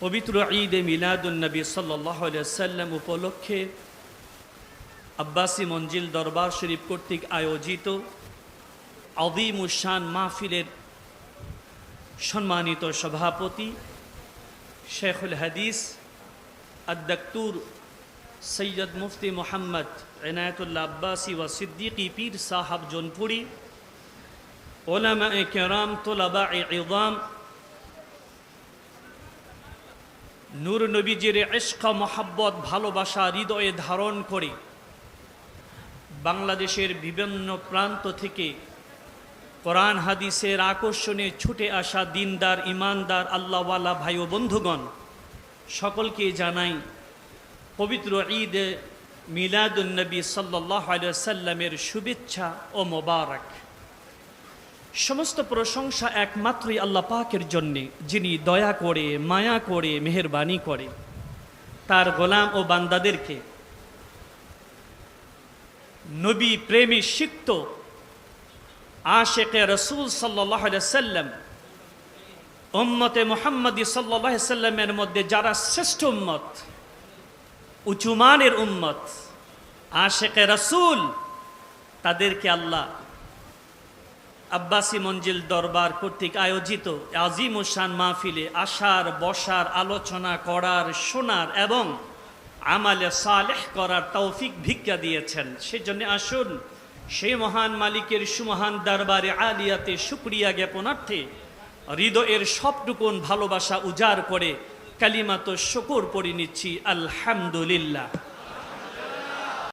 পবিত্র ঈদে মিলাদুন নবী সাল্লাল্লাহু আলাইহি সাল্লাম উপলক্ষে আব্বাসী মঞ্জিল দরবার শরীফ কর্তৃক আয়োজিত আযীমুশ শান মাহফিলের সম্মানিত সভাপতি শেখুল হাদিস আদ-দক্তুর সৈয়দ মুফতি মোহাম্মদ ইনায়াতুল্লাহ আব্বাসী ওয়া সিদ্দিকী পীর সাহাব জোনপুরি, উলামায়ে কেরাম, তুলাবায়ে ইযাম, নূর নবীজির ইশক মহব্বত ভালোবাসা হৃদয়ে ধারণ করে বাংলাদেশের বিভিন্ন প্রান্ত থেকে কোরআন হাদিসের আকর্ষণে ছুটে আসা দিনদার ইমানদার আল্লাহওয়ালা ভাই ও বন্ধুগণ, সকলকে জানাই পবিত্র ঈদ মিলাদুন নবী সাল্লাল্লাহু আলাইহি সাল্লামের শুভেচ্ছা ও মোবারক। সমস্ত প্রশংসা একমাত্রই আল্লাহ পাকের জন্যে, যিনি দয়া করে, মায়া করে, মেহেরবানি করে তার গোলাম ও বান্দাদেরকে নবী প্রেমী সিক্ত আশেকে রসুল সাল্লাল্লাহু আলাইহি সাল্লাম উম্মতে মুহাম্মদী সাল্লাল্লাহু আলাইহি সাল্লামের মধ্যে যারা শ্রেষ্ঠ উম্মত, উঁচুমানের উম্মত, আশেকে রসুল, তাদেরকে আল্লাহ আব্বাসী মঞ্জিল দরবার কর্তৃক আয়োজিত আযীমুশ শান মাহফিলে আসার, বসার, আলোচনা করার, শোনার এবং আমালে সালেহ করার তৌফিক ভিক্ষা দিয়েছেন। সেজন্য আসুন সেই মহান মালিকের সুমহান দরবারে আলিয়াতে শুকরিয়া জ্ঞাপনার্থে হৃদয়ের সবটুকুন ভালোবাসা উজাড় করে কালিমাত শুকর পড়ে নিচ্ছি আলহামদুলিল্লাহ।